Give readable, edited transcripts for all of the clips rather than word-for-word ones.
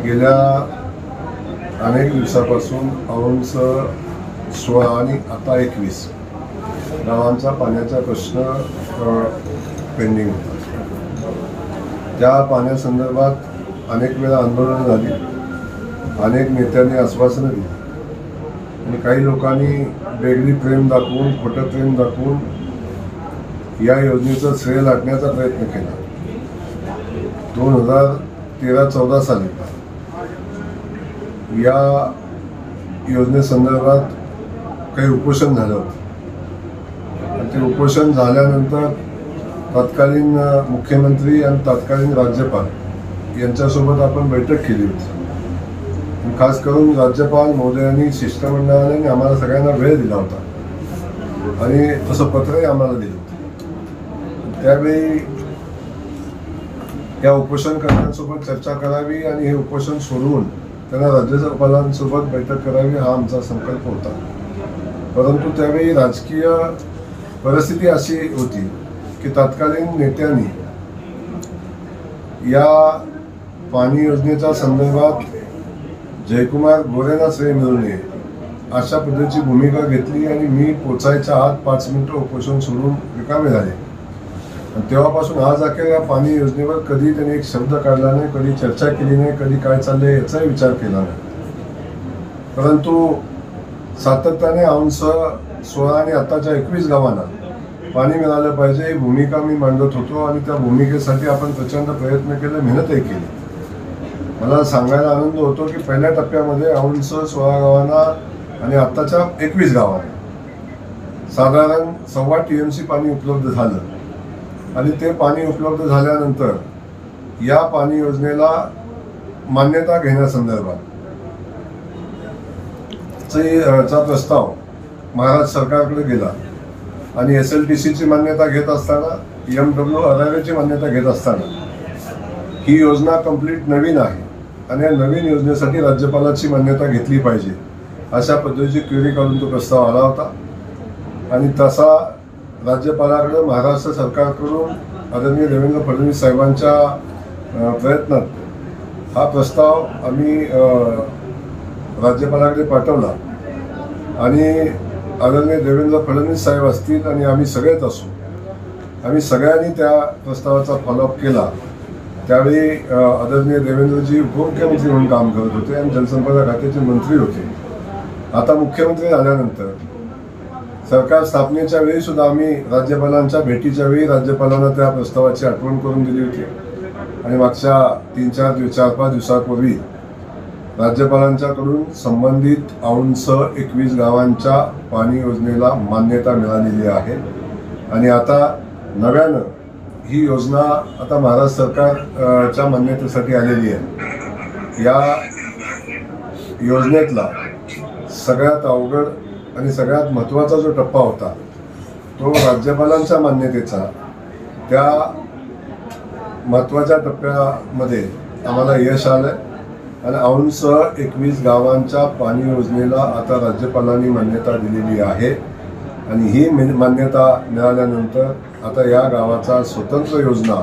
गेल्या अनेक दिवसापासून औंध 16 आणि आता 21 गावांचा पाण्याचा प्रश्न पेंडिंग होता। त्या पाण्यासंदर्भात अनेक वेळा आंदोलनं झाली, अनेक नेत्यांनी आश्वासनं दिली आणि काही लोकांनी वेगळी प्रेम दाखवून, खोटं प्रेम दाखवून या योजनेचं श्रेय लाटण्याचा प्रयत्न केला। 2013-14 साली या योजनेसंदर्भात काही उपोषण झालं होतं आणि ते उपोषण झाल्यानंतर तत्कालीन मुख्यमंत्री आणि तत्कालीन राज्यपाल यांच्यासोबत आपण बैठक केली होती। खास करून राज्यपाल महोदयांनी शिष्टमंडळाने आम्हाला सगळ्यांना वेळ दिला होता आणि तसं पत्रही आम्हाला दिलं होतं। त्यावेळी या उपोषणकर्त्यांसोबत चर्चा करावी आणि हे उपोषण सोडवून त्यांना राज्यपालांसोबत बैठक करावी हा आमचा संकल्प होता। परंतु त्यावेळी राजकीय परिस्थिती अशी होती की तत्कालीन नेत्यांनी या पाणी योजनेच्या संदर्भात जयकुमार गोरेंना श्रेय मिळू नये अशा पद्धतीची भूमिका घेतली आणि मी पोचायच्या आत 5 मिनिटं उपोषण सोडून रिकामे झाले। तेव्हापासून आज अखेर या पाणी योजनेवर कधी त्यांनी एक शब्द काढला नाही, कधी चर्चा केली नाही, कधी काय चाललंय याचाही विचार केला नाही। परंतु सातत्याने औंध 16 आणि आताच्या 21 गावांना पाणी मिळालं पाहिजे ही भूमिका मी मांडत होतो आणि त्या भूमिकेसाठी आपण प्रचंड प्रयत्न केले, मेहनतही केली। मला सांगायला आनंद होतो की पहिल्या टप्प्यामध्ये औंध 16 गावांना आणि आताच्या 21 गावांना साधारण 1.25 TMC पाणी उपलब्ध झालं आणि ते पाणी उपलब्ध झाल्यानंतर या पाणी योजनेला मान्यता घेण्यासंदर्भात चा प्रस्ताव महाराष्ट्र सरकारकडे गेला आणि SLTCची मान्यता घेत असताना, MWRRAची मान्यता घेत असताना ही योजना कंप्लीट नवीन आहे आणि या नवीन योजनेसाठी राज्यपालाची मान्यता घेतली पाहिजे अशा पद्धतीची क्वेरी करून तो प्रस्ताव आला होता आणि तसा राज्यपालाकडे महाराष्ट्र सरकारकडून आदरणीय देवेंद्र फडणवीस साहेबांच्या प्रयत्नात हा प्रस्ताव आम्ही राज्यपालाकडे पाठवला आणि आदरणीय देवेंद्र फडणवीस साहेब असतील आणि आम्ही सगळेच असू, आम्ही सगळ्यांनी त्या प्रस्तावाचा फॉलोअप केला। त्यावेळी आदरणीय देवेंद्रजी उपमुख्यमंत्री म्हणून काम करत होते आणि जलसंपदा खात्याचे मंत्री होते। आता मुख्यमंत्री झाल्यानंतर सरकार स्थापनेच्या वेळी सुद्धा आम्ही राज्यपालांच्या भेटीच्या वेळी राज्यपालांना त्या प्रस्तावाची आठवण करून दिली होती आणि मागच्या 4-5 दिवसांपूर्वी राज्यपालांच्याकडून संबंधित औंध 21 गावांच्या पाणी योजनेला मान्यता मिळालेली आहे आणि आता नव्यानं ही योजना आता महाराष्ट्र सरकारच्या मान्यतेसाठी आलेली आहे। या योजनेतला सगळ्यात अवघड आणि सगळ्यात महत्त्वाचा जो टप्पा होता तो राज्यपालांच्या मान्यतेचा, त्या महत्त्वाच्या टप्प्यामध्ये आम्हाला यश आलं आणि औंध 21 गावांच्या पाणी योजनेला आता राज्यपालांनी मान्यता दिलेली आहे आणि ही मान्यता मिळाल्यानंतर आता या गावाचा स्वतंत्र योजना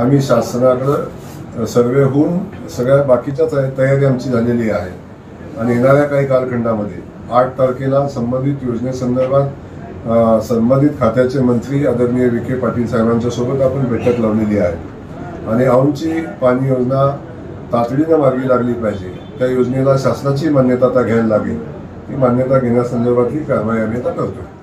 आम्ही शासनाकडे सर्वे होऊन सगळ्या बाकीच्या तयारी आमची झालेली आहे आणि येणाऱ्या काही कालखंडामध्ये 8 तारखेला संबंधित योजनेसंदर्भात संबंधित खात्याचे मंत्री आदरणीय विखे पाटील साहेबांच्या सोबत आपण बैठक लावलेली आहे आणि औंधची पाणी योजना तातडीनं मार्गी लागली पाहिजे। त्या योजनेला शासनाची मान्यता आता घ्यायला लागेल, ती मान्यता घेण्यासंदर्भातली कारवाई आम्ही आता करतो।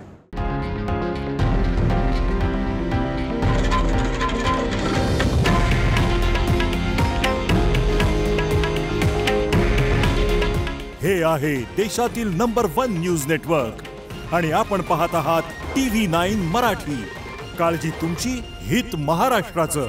हे आहे देशातील नंबर 1 न्यूज नेटवर्क आणि आपण पाहत आहात TV9 मराठी। काळजी तुमची, हित महाराष्ट्राचं।